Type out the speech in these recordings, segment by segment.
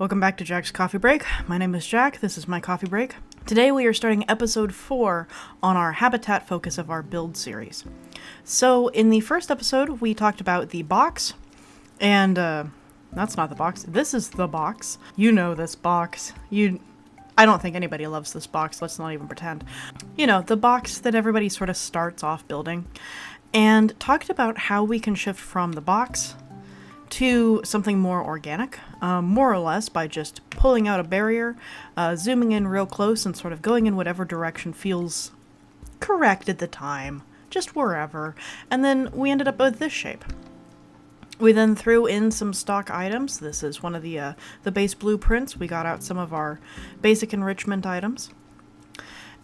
Welcome back to Jack's Coffee Break. My name is Jack, this is my coffee break. Today we are starting episode 4 on our habitat focus of our build series. So in the first episode we talked about the box, and that's not the box, this is the box. You know this box. I don't think anybody loves this box, let's not even pretend. You know, the box that everybody sort of starts off building, and talked about how we can shift from the box to something more organic, more or less by just pulling out a barrier, zooming in real close and sort of going in whatever direction feels correct at the time, just wherever, and then we ended up with this shape. We then threw in some stock items. This is one of the base blueprints. We got out some of our basic enrichment items.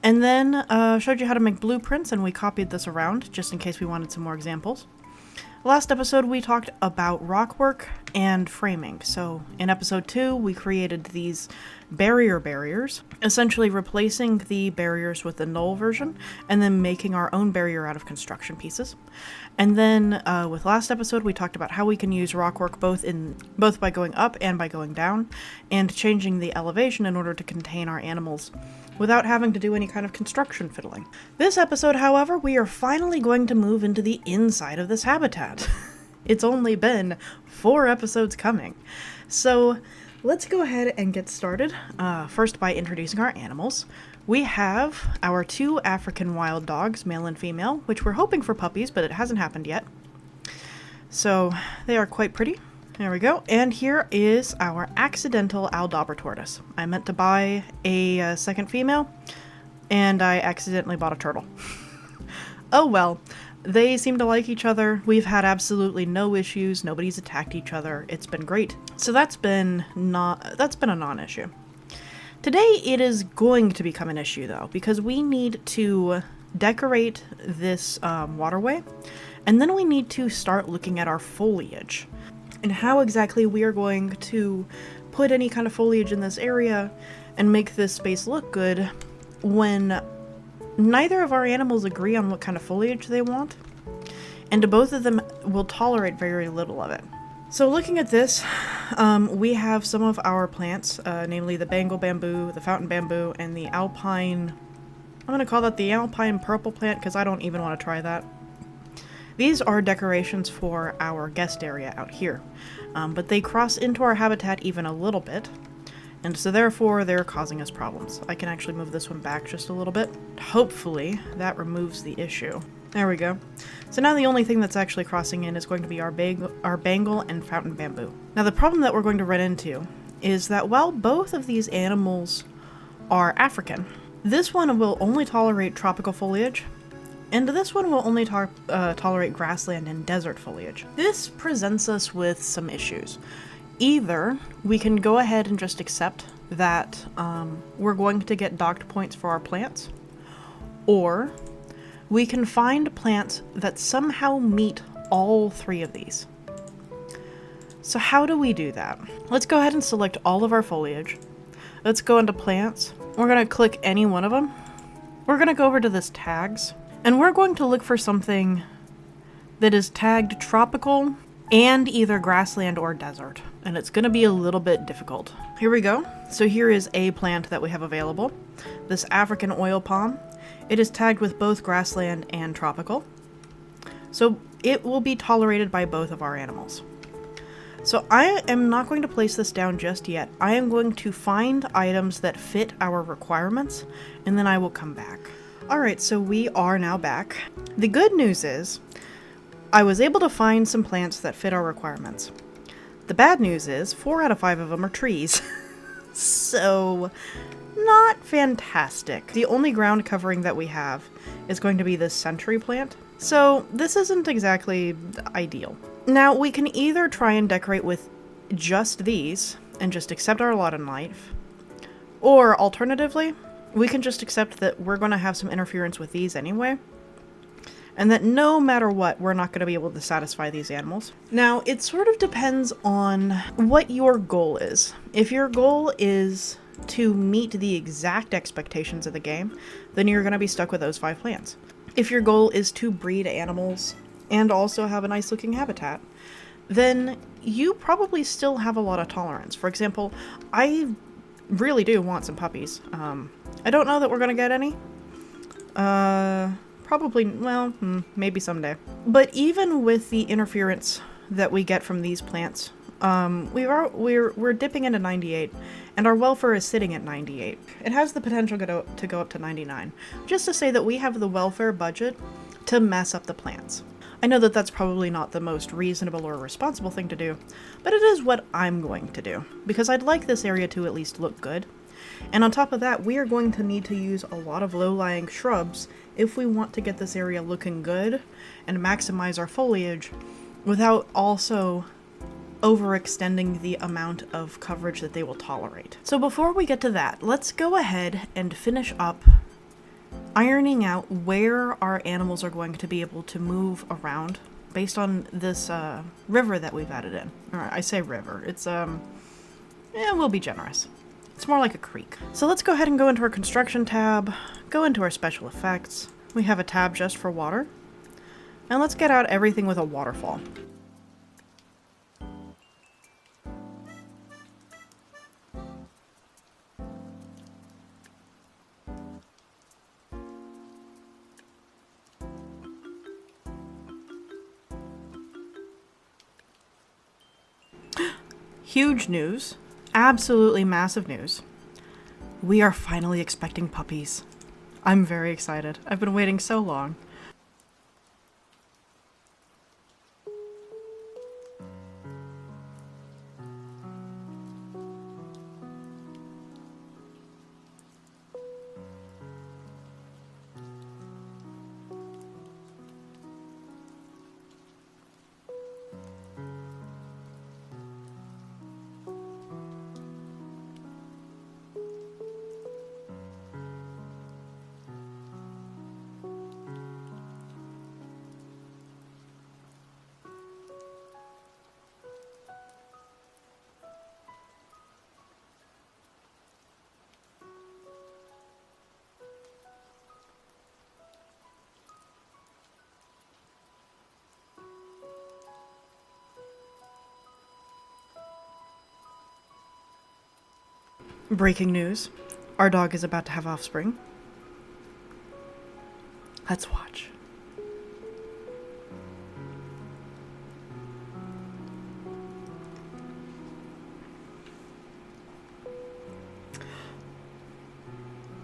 And then showed you how to make blueprints, and we copied this around just in case we wanted some more examples. Last episode we talked about rockwork and framing. So in episode 2 we created these barriers, essentially replacing the barriers with the null version and then making our own barrier out of construction pieces. And then with last episode we talked about how we can use rockwork both by going up and by going down and changing the elevation in order to contain our animals without having to do any kind of construction fiddling. This episode, however, we are finally going to move into the inside of this habitat. It's only been 4 episodes coming. So let's go ahead and get started, first by introducing our animals. We have our 2 African wild dogs, male and female, which we're hoping for puppies, but it hasn't happened yet. So they are quite pretty. There we go. And here is our accidental Aldabra tortoise. I meant to buy a second female, and I accidentally bought a turtle. Oh well, they seem to like each other. We've had absolutely no issues. Nobody's attacked each other. It's been great. So that's been a non-issue. Today it is going to become an issue though, because we need to decorate this waterway, and then we need to start looking at our foliage and how exactly we are going to put any kind of foliage in this area and make this space look good when neither of our animals agree on what kind of foliage they want, and both of them will tolerate very little of it. So looking at this, we have some of our plants, namely the Bengal bamboo, the fountain bamboo, and the alpine, I'm going to call that the alpine purple plant because I don't even want to try that. These are decorations for our guest area out here, but they cross into our habitat even a little bit, and so therefore they're causing us problems. I can actually move this one back just a little bit. Hopefully that removes the issue. There we go. So now the only thing that's actually crossing in is going to be our Bengal and fountain bamboo. Now the problem that we're going to run into is that while both of these animals are African, this one will only tolerate tropical foliage, and this one will only tolerate grassland and desert foliage. This presents us with some issues. Either we can go ahead and just accept that we're going to get docked points for our plants, or we can find plants that somehow meet all 3 of these. So how do we do that? Let's go ahead and select all of our foliage. Let's go into plants. We're going to click any one of them. We're going to go over to this tags, and we're going to look for something that is tagged tropical and either grassland or desert. And it's going to be a little bit difficult. Here we go. So here is a plant that we have available. This African oil palm. It is tagged with both grassland and tropical. So it will be tolerated by both of our animals. So I am not going to place this down just yet. I am going to find items that fit our requirements, and then I will come back. Alright, so we are now back. The good news is, I was able to find some plants that fit our requirements. The bad news is, 4 out of 5 of them are trees. So, not fantastic. The only ground covering that we have is going to be this century plant. So, this isn't exactly ideal. Now, we can either try and decorate with just these, and just accept our lot in life, or alternatively, we can just accept that we're going to have some interference with these anyway, and that no matter what, we're not going to be able to satisfy these animals. Now, it sort of depends on what your goal is. If your goal is to meet the exact expectations of the game, then you're going to be stuck with those 5 plants. If your goal is to breed animals and also have a nice looking habitat, then you probably still have a lot of tolerance. For example, I really do want some puppies. I don't know that we're gonna get any. Probably, well, maybe someday. But even with the interference that we get from these plants, we're dipping into 98, and our welfare is sitting at 98. It has the potential to go up to 99, just to say that we have the welfare budget to mess up the plants. I know that that's probably not the most reasonable or responsible thing to do, but it is what I'm going to do, because I'd like this area to at least look good. And on top of that, we are going to need to use a lot of low-lying shrubs if we want to get this area looking good and maximize our foliage without also overextending the amount of coverage that they will tolerate. So before we get to that, let's go ahead and finish up ironing out where our animals are going to be able to move around based on this river that we've added in. Or I say river, it's we'll be generous. It's more like a creek. So let's go ahead and go into our construction tab, go into our special effects. We have a tab just for water. And let's get out everything with a waterfall. Huge news. Absolutely massive news. We are finally expecting puppies. I'm very excited. I've been waiting so long. Breaking news. Our dog is about to have offspring. Let's watch.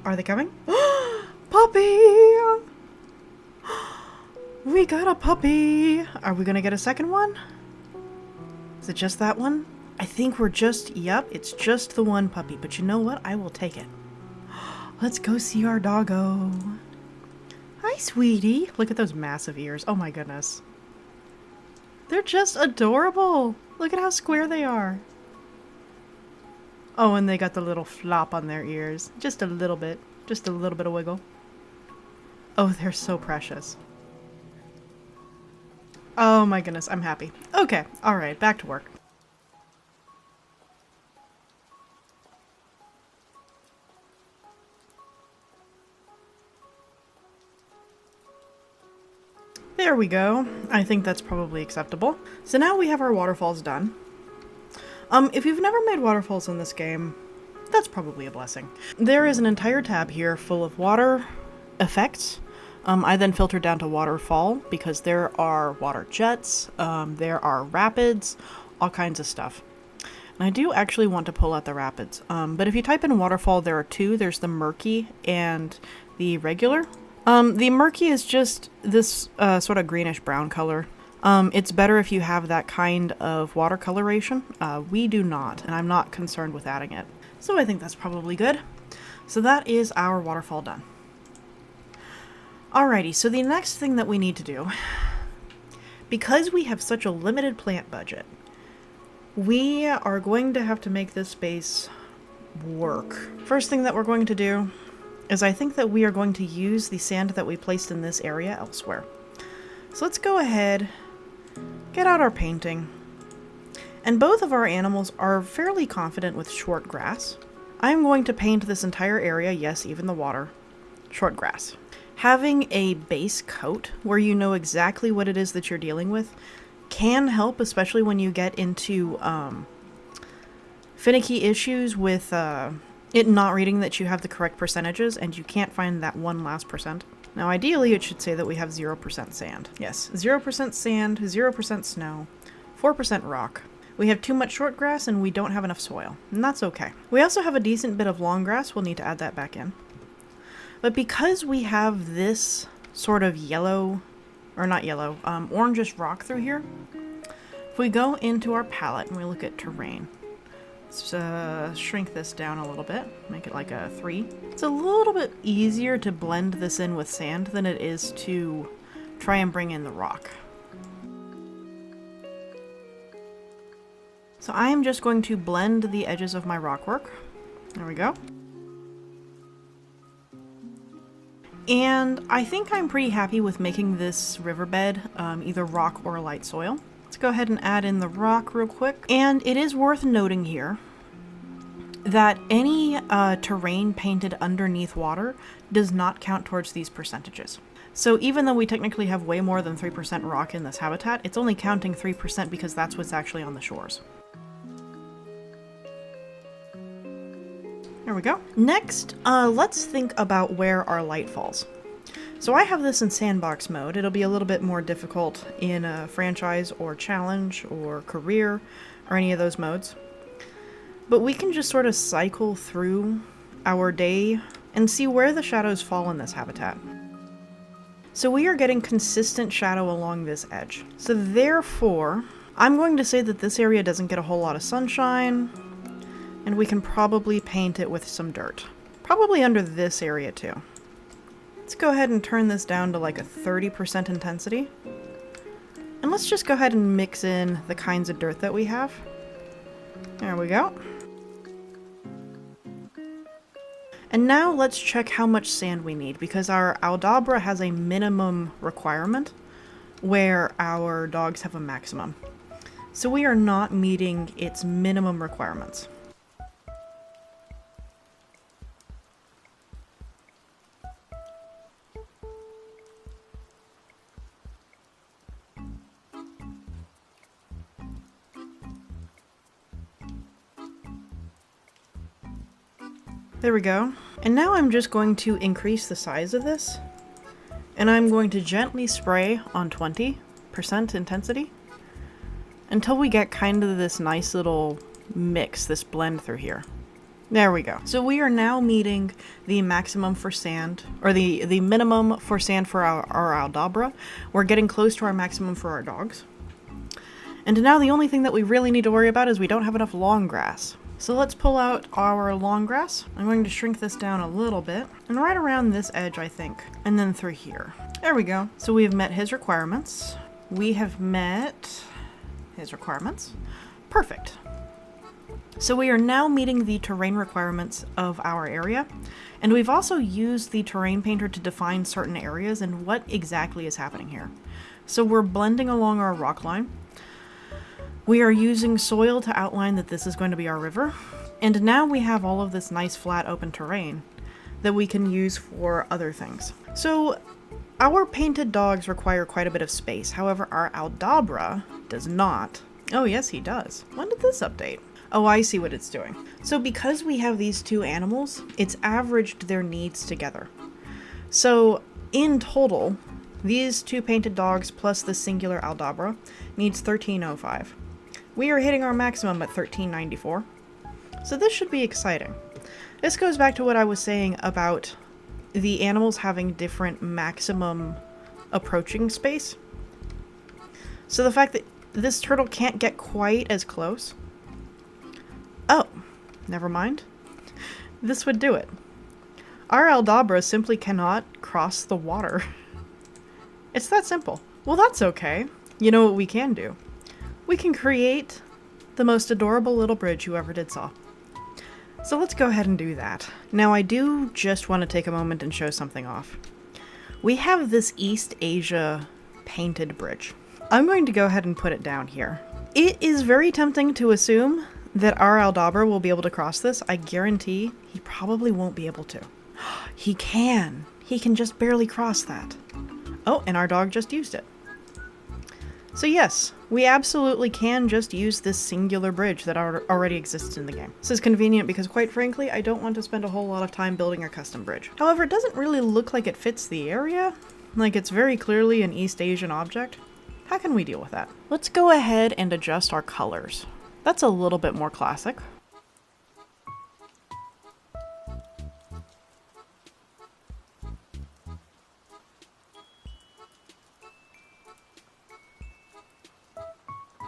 Are they coming? Puppy! We got a puppy! Are we gonna get a second one? Is it just that one? I think we're just, yep, it's just the one puppy, but you know what? I will take it. Let's go see our doggo. Hi, sweetie. Look at those massive ears. Oh my goodness. They're just adorable. Look at how square they are. Oh, and they got the little flop on their ears. Just a little bit. Just a little bit of wiggle. Oh, they're so precious. Oh my goodness, I'm happy. Okay, alright, back to work. There we go. I think that's probably acceptable. So now we have our waterfalls done. If you've never made waterfalls in this game, that's probably a blessing. There is an entire tab here full of water effects. I then filtered down to waterfall because there are water jets, there are rapids, all kinds of stuff. And I do actually want to pull out the rapids. But if you type in waterfall, there are two. There's the murky and the regular. The murky is just this sort of greenish brown color. It's better if you have that kind of water coloration. We do not, and I'm not concerned with adding it. So I think that's probably good. So that is our waterfall done. Alrighty, so the next thing that we need to do, because we have such a limited plant budget, we are going to have to make this space work. First thing that we're going to do is I think that we are going to use the sand that we placed in this area elsewhere. So let's go ahead, get out our painting. And both of our animals are fairly confident with short grass. I'm going to paint this entire area, yes, even the water, short grass. Having a base coat where you know exactly what it is that you're dealing with can help, especially when you get into finicky issues with it not reading that you have the correct percentages and you can't find that one last percent. Now ideally it should say that we have 0% sand. Yes, 0% sand, 0% snow, 4% rock. We have too much short grass and we don't have enough soil, and that's okay. We also have a decent bit of long grass. We'll need to add that back in. But because we have this sort of yellow, or not yellow, orangish rock through here, if we go into our palette and we look at terrain, let's shrink this down a little bit, make it like a 3. It's a little bit easier to blend this in with sand than it is to try and bring in the rock. So I am just going to blend the edges of my rock work. There we go. And I think I'm pretty happy with making this riverbed either rock or light soil. Let's go ahead and add in the rock real quick. And it is worth noting here that any terrain painted underneath water does not count towards these percentages. So even though we technically have way more than 3% rock in this habitat, it's only counting 3% because that's what's actually on the shores. There we go. Next, let's think about where our light falls. So I have this in sandbox mode. It'll be a little bit more difficult in a franchise or challenge or career or any of those modes. But we can just sort of cycle through our day and see where the shadows fall in this habitat. So we are getting consistent shadow along this edge. So therefore, I'm going to say that this area doesn't get a whole lot of sunshine, and we can probably paint it with some dirt. Probably under this area too. Let's go ahead and turn this down to like a 30% intensity. And let's just go ahead and mix in the kinds of dirt that we have. There we go. And now let's check how much sand we need, because our Aldabra has a minimum requirement where our dogs have a maximum. So we are not meeting its minimum requirements. There we go. And now I'm just going to increase the size of this, and I'm going to gently spray on 20% intensity until we get kind of this nice little mix, this blend through here. There we go. So we are now meeting the maximum for sand, or the minimum for sand for our Aldabra. We're getting close to our maximum for our dogs. And now the only thing that we really need to worry about is we don't have enough long grass. So let's pull out our long grass. I'm going to shrink this down a little bit, and right around this edge, I think, and then through here. There we go. So we have met his requirements. We have met his requirements. Perfect. So we are now meeting the terrain requirements of our area, and we've also used the terrain painter to define certain areas and what exactly is happening here. So we're blending along our rock line. We are using soil to outline that this is going to be our river. And now we have all of this nice flat open terrain that we can use for other things. So our painted dogs require quite a bit of space. However, our Aldabra does not. Oh yes, he does. When did this update? Oh, I see what it's doing. So because we have these two animals, it's averaged their needs together. So in total, these two painted dogs plus the singular Aldabra needs 1305. We are hitting our maximum at 1394. So this should be exciting. This goes back to what I was saying about the animals having different maximum approaching space. So the fact that this turtle can't get quite as close. Oh, never mind. This would do it. Our Aldabra simply cannot cross the water. It's that simple. Well, that's okay. You know what we can do? We can create the most adorable little bridge you ever did saw. So let's go ahead and do that. Now I do just want to take a moment and show something off. We have this East Asia painted bridge. I'm going to go ahead and put it down here. It is very tempting to assume that our Aldabra will be able to cross this. I guarantee he probably won't be able to. He can. He can just barely cross that. Oh, and our dog just used it. So yes, we absolutely can just use this singular bridge that already exists in the game. This is convenient because, quite frankly, I don't want to spend a whole lot of time building a custom bridge. However, it doesn't really look like it fits the area. Like, it's very clearly an East Asian object. How can we deal with that? Let's go ahead and adjust our colors. That's a little bit more classic.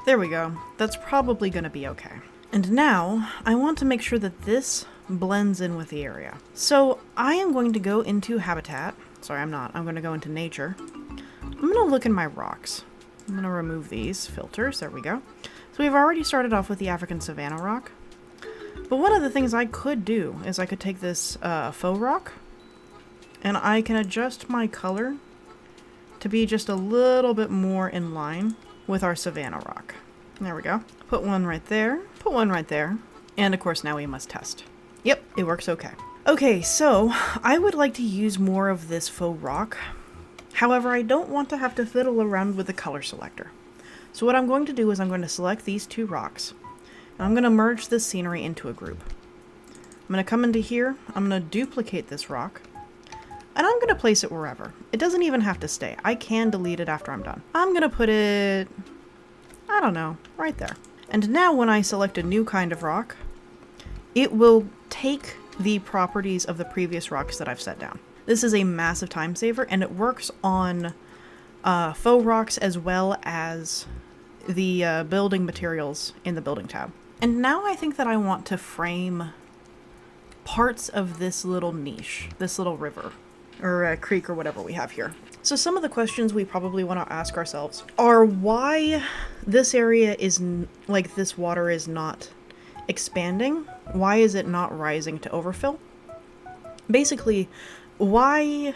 There we go. That's probably gonna be okay. And now, I want to make sure that this blends in with the area. So I am going to go into habitat. Sorry, I'm not. I'm going to go into nature. I'm going to look in my rocks. I'm going to remove these filters. There we go. So we've already started off with the African savanna rock. But one of the things I could do is I could take this faux rock and I can adjust my color to be just a little bit more in line with our savanna rock. There we go. Put one right there. Put one right there. And of course now we must test. Yep, it works okay. Okay, so I would like to use more of this faux rock. However, I don't want to have to fiddle around with the color selector. So what I'm going to do is I'm going to select these two rocks. And I'm going to merge this scenery into a group. I'm going to come into here. I'm going to duplicate this rock. And I'm going to place it wherever. It doesn't even have to stay. I can delete it after I'm done. I'm going to put it, I don't know, right there. And now when I select a new kind of rock, it will take the properties of the previous rocks that I've set down. This is a massive time saver, and it works on faux rocks as well as the building materials in the building tab. And now I think that I want to frame parts of this little niche, this little river, or creek, or whatever we have here. So some of the questions we probably want to ask ourselves are why this area is, like, this water is not expanding. Why is it not rising to overfill? Basically, why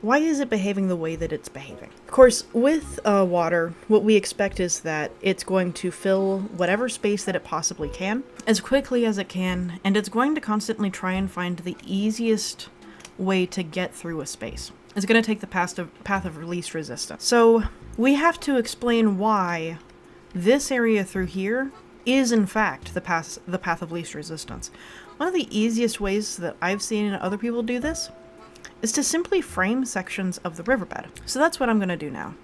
is it behaving the way that it's behaving? Of course, with water, what we expect is that it's going to fill whatever space that it possibly can, as quickly as it can, and it's going to constantly try and find the easiest way to get through a space. It's going to take the path of least resistance. So we have to explain why this area through here is in fact the path of least resistance. One of the easiest ways that I've seen other people do this is to simply frame sections of the riverbed. So that's what I'm going to do now.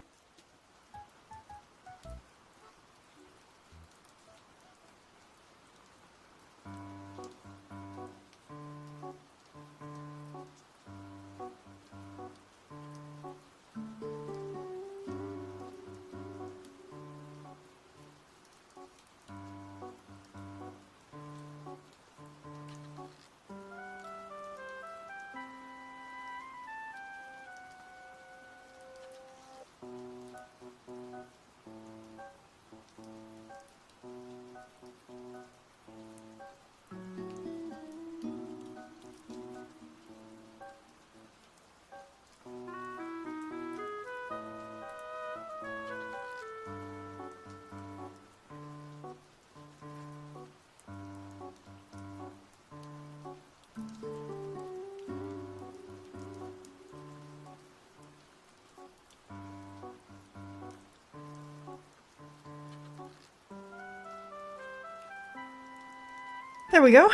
There we go.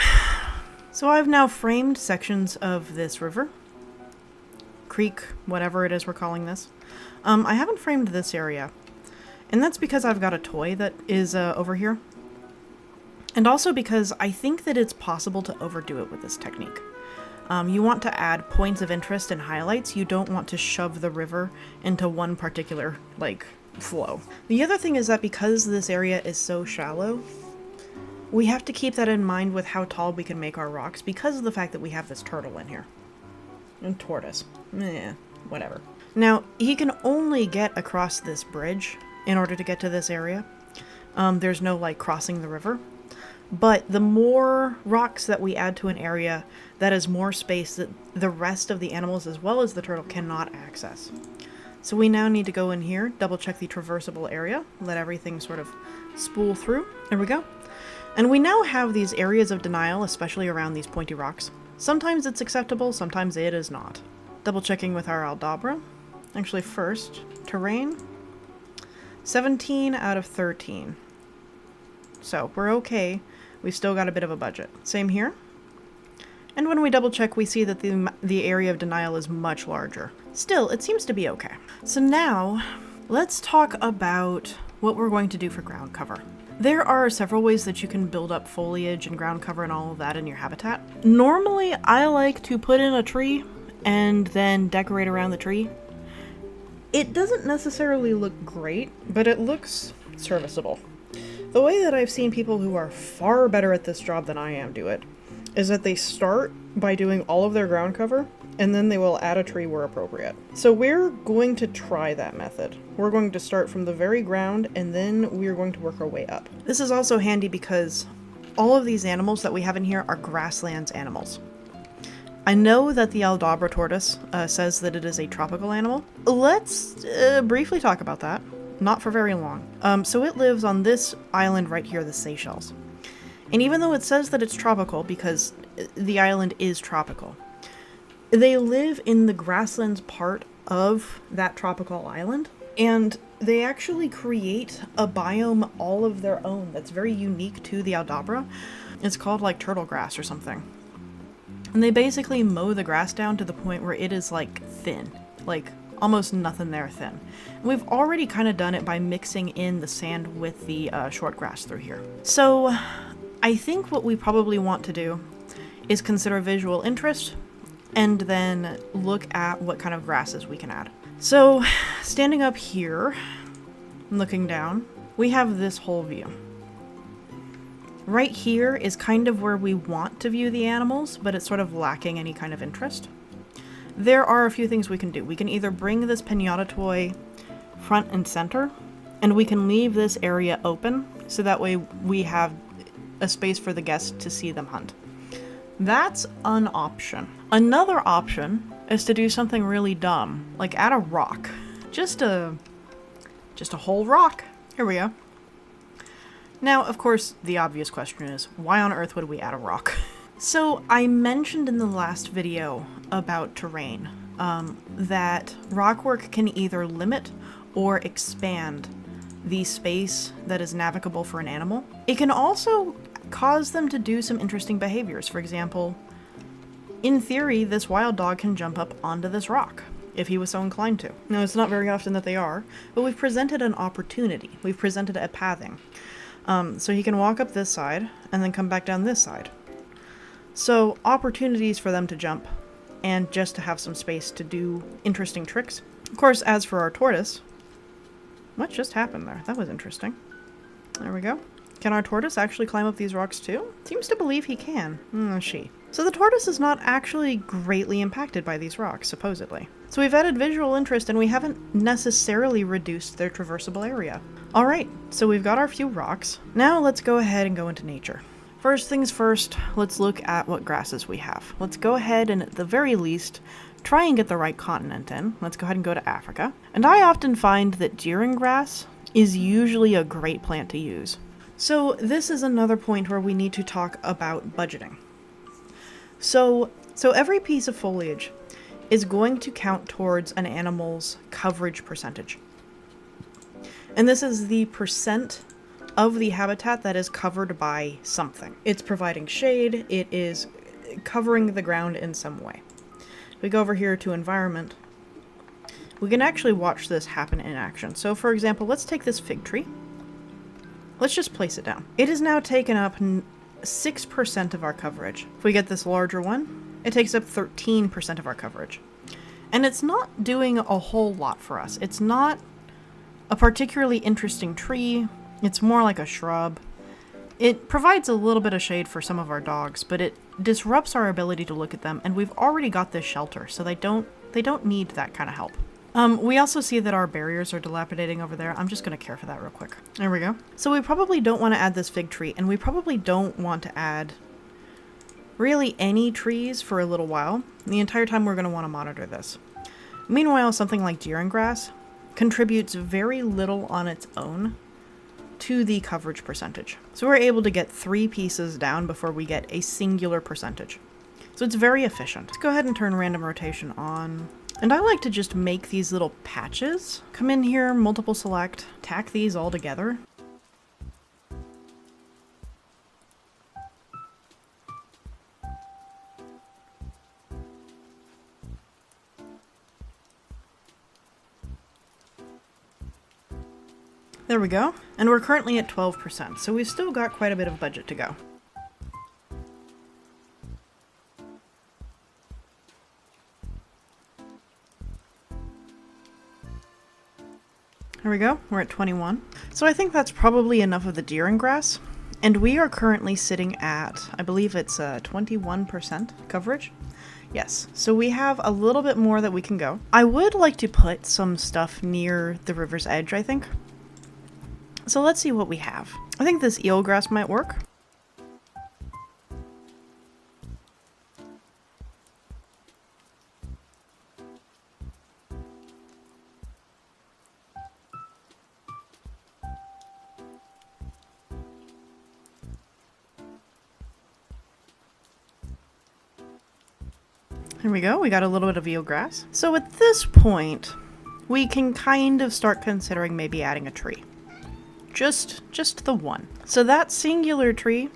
So I've now framed sections of this river, creek, whatever it is we're calling this. I haven't framed this area, and that's because I've got a toy that is over here. And also because I think that it's possible to overdo it with this technique. You want to add points of interest and highlights. You don't want to shove the river into one particular, like, flow. The other thing is that because this area is so shallow, we have to keep that in mind with how tall we can make our rocks because of the fact that we have this turtle in here. And tortoise. Whatever. Now, he can only get across this bridge in order to get to this area. There's no, like, crossing the river. But the more rocks that we add to an area, that is more space that the rest of the animals as well as the turtle cannot access. So we now need to go in here, double check the traversable area, let everything sort of spool through. There we go. And we now have these areas of denial, especially around these pointy rocks. Sometimes it's acceptable, sometimes it is not. Double checking with our Aldabra. Actually, first, terrain. 17 out of 13. So we're okay. We've still got a bit of a budget. Same here. And when we double check, we see that the area of denial is much larger. Still, it seems to be okay. So now, let's talk about what we're going to do for ground cover. There are several ways that you can build up foliage and ground cover and all of that in your habitat. Normally, I like to put in a tree and then decorate around the tree. It doesn't necessarily look great, but it looks serviceable. The way that I've seen people who are far better at this job than I am do it is that they start by doing all of their ground cover, and then they will add a tree where appropriate. So we're going to try that method. We're going to start from the very ground, and then we're going to work our way up. This is also handy because all of these animals that we have in here are grasslands animals. I know that the Aldabra tortoise says that it is a tropical animal. Let's briefly talk about that. Not for very long. So it lives on this island right here, the Seychelles. And even though it says that it's tropical, because the island is tropical, they live in the grasslands part of that tropical island, and they actually create a biome all of their own that's very unique to the Aldabra. It's called like turtle grass or something. And they basically mow the grass down to the point where it is like thin, like almost nothing there thin. And we've already kind of done it by mixing in the sand with the short grass through here. So I think what we probably want to do is consider visual interest and then look at what kind of grasses we can add. So standing up here, looking down, we have this whole view. Right here is kind of where we want to view the animals, but it's sort of lacking any kind of interest. There are a few things we can do. We can either bring this pinata toy front and center, and we can leave this area open, so that way we have a space for the guests to see them hunt. That's an option. Another option is to do something really dumb, like add a rock. Just a whole rock. Here we go. Now, of course, the obvious question is, why on earth would we add a rock? So I mentioned in the last video about terrain that rockwork can either limit or expand the space that is navigable for an animal. It can also cause them to do some interesting behaviors. For example, in theory, this wild dog can jump up onto this rock if he was so inclined to. Now, it's not very often that they are, but we've presented an opportunity. We've presented a pathing. So he can walk up this side and then come back down this side. So opportunities for them to jump and just to have some space to do interesting tricks. Of course, as for our tortoise, what just happened there? That was interesting. There we go. Can our tortoise actually climb up these rocks too? Seems to believe he can. She. So the tortoise is not actually greatly impacted by these rocks, supposedly. So we've added visual interest and we haven't necessarily reduced their traversable area. Alright, so we've got our few rocks. Now let's go ahead and go into nature. First things first, let's look at what grasses we have. Let's go ahead and at the very least, try and get the right continent in. Let's go ahead and go to Africa. And I often find that deering grass is usually a great plant to use. So this is another point where we need to talk about budgeting. So every piece of foliage is going to count towards an animal's coverage percentage. And this is the percent of the habitat that is covered by something. It's providing shade, it is covering the ground in some way. If we go over here to environment, we can actually watch this happen in action. So for example, let's take this fig tree. Let's just place it down. It has now taken up 6% of our coverage. If we get this larger one, it takes up 13% of our coverage. And it's not doing a whole lot for us. It's not a particularly interesting tree. It's more like a shrub. It provides a little bit of shade for some of our dogs, but it disrupts our ability to look at them, and we've already got this shelter, so they don't need that kind of help. We also see that our barriers are dilapidating over there. I'm just going to care for that real quick. There we go. So we probably don't want to add this fig tree, and we probably don't want to add really any trees for a little while. The entire time we're going to want to monitor this. Meanwhile, something like deering grass contributes very little on its own to the coverage percentage. So we're able to get 3 pieces down before we get a singular percentage. So it's very efficient. Let's go ahead and turn random rotation on. And I like to just make these little patches. Come in here, multiple select, tack these all together. There we go. And we're currently at 12%, so we've still got quite a bit of budget to go. There we go, we're at 21. So I think that's probably enough of the deer and grass. And we are currently sitting at, I believe it's 21% coverage. Yes, so we have a little bit more that we can go. I would like to put some stuff near the river's edge, I think. So let's see what we have. I think this eelgrass might work. Here we go, we got a little bit of eelgrass. So at this point, we can kind of start considering maybe adding a tree. Just the one. So that singular tree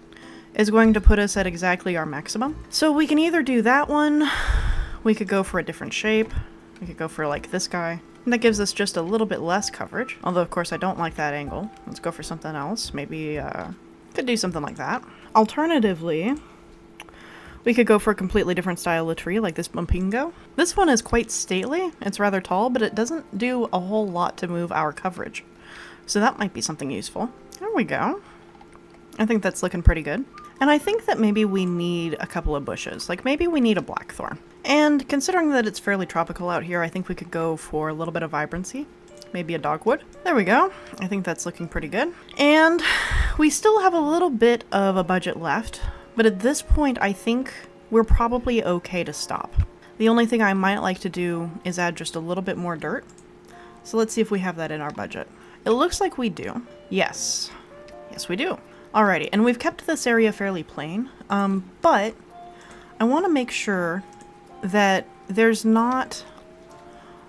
is going to put us at exactly our maximum. So we can either do that one, we could go for a different shape, we could go for like this guy. And that gives us just a little bit less coverage. Although of course I don't like that angle. Let's go for something else. Maybe, could do something like that. Alternatively, we could go for a completely different style of tree, like this bumpingo. This one is quite stately, it's rather tall, but it doesn't do a whole lot to move our coverage. So that might be something useful. There we go. I think that's looking pretty good. And I think that maybe we need a couple of bushes. Like maybe we need a blackthorn. And considering that it's fairly tropical out here, I think we could go for a little bit of vibrancy. Maybe a dogwood. There we go. I think that's looking pretty good. And we still have a little bit of a budget left. But at this point, I think we're probably okay to stop. The only thing I might like to do is add just a little bit more dirt. So let's see if we have that in our budget. It looks like we do. Yes. Yes, we do. Alrighty, and we've kept this area fairly plain, but I want to make sure that there's not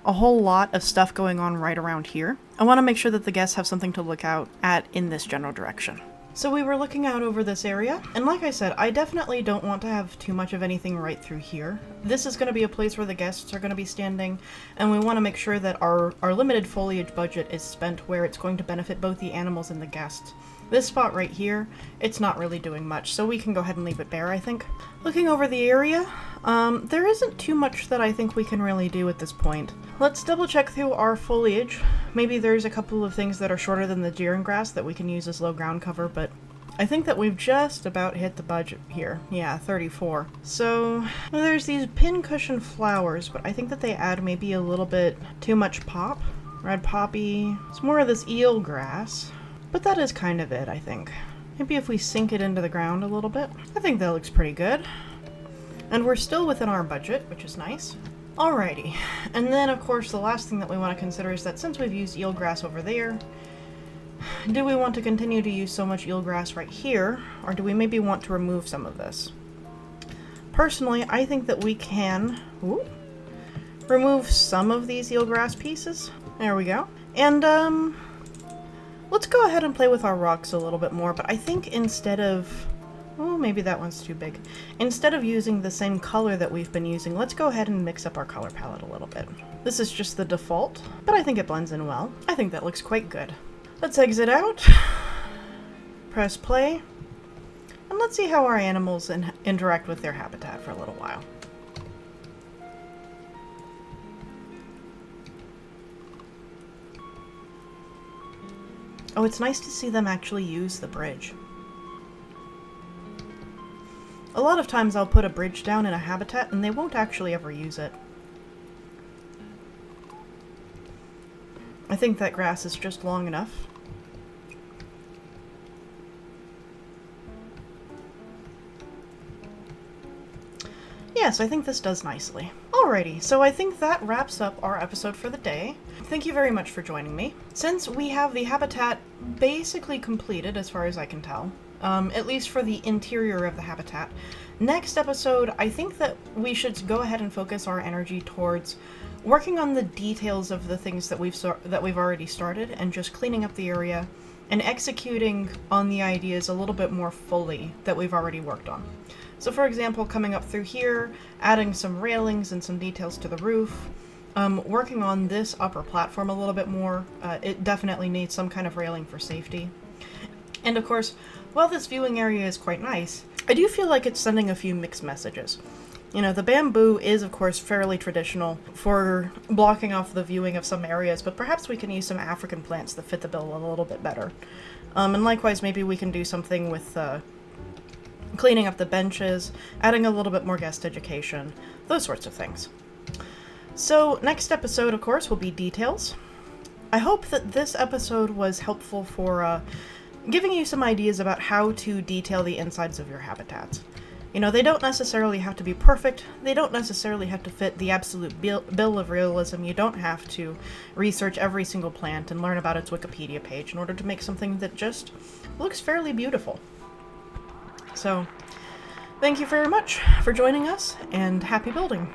a whole lot of stuff going on right around here. I want to make sure that the guests have something to look out at in this general direction. So we were looking out over this area, and like I said, I definitely don't want to have too much of anything right through here. This is going to be a place where the guests are going to be standing, and we want to make sure that our limited foliage budget is spent where it's going to benefit both the animals and the guests. This spot right here, it's not really doing much, so we can go ahead and leave it bare, I think. Looking over the area, there isn't too much that I think we can really do at this point. Let's double check through our foliage. Maybe there's a couple of things that are shorter than the deer and grass that we can use as low ground cover, but I think that we've just about hit the budget here. Yeah, 34. So there's these pincushion flowers, but I think that they add maybe a little bit too much pop. Red poppy. It's more of this eel grass. But that is kind of it, I think. Maybe if we sink it into the ground a little bit. I think that looks pretty good. And we're still within our budget, which is nice. Alrighty. And then, of course, the last thing that we want to consider is that since we've used eelgrass over there, do we want to continue to use so much eelgrass right here, or do we maybe want to remove some of this? Personally, I think that we can remove some of these eelgrass pieces. There we go. And, let's go ahead and play with our rocks a little bit more, but I think instead of... oh, maybe that one's too big. Instead of using the same color that we've been using, let's go ahead and mix up our color palette a little bit. This is just the default, but I think it blends in well. I think that looks quite good. Let's exit out, press play, and let's see how our animals interact with their habitat for a little while. Oh, it's nice to see them actually use the bridge. A lot of times I'll put a bridge down in a habitat and they won't actually ever use it. I think that grass is just long enough. Yes, I think this does nicely. Alrighty, so I think that wraps up our episode for the day. Thank you very much for joining me. Since we have the habitat basically completed as far as I can tell, at least for the interior of the habitat, next episode I think that we should go ahead and focus our energy towards working on the details of the things that we've already started, and just cleaning up the area and executing on the ideas a little bit more fully that we've already worked on. So for example, coming up through here, adding some railings and some details to the roof, working on this upper platform a little bit more. It definitely needs some kind of railing for safety. And of course, while this viewing area is quite nice, I do feel like it's sending a few mixed messages. You know, the bamboo is of course fairly traditional for blocking off the viewing of some areas, but perhaps we can use some African plants that fit the bill a little bit better. And likewise, maybe we can do something with cleaning up the benches, adding a little bit more guest education, those sorts of things. So next episode, of course, will be details. I hope that this episode was helpful for giving you some ideas about how to detail the insides of your habitats. You know, they don't necessarily have to be perfect, they don't necessarily have to fit the absolute bill of realism, you don't have to research every single plant and learn about its Wikipedia page in order to make something that just looks fairly beautiful. So, thank you very much for joining us, and happy building!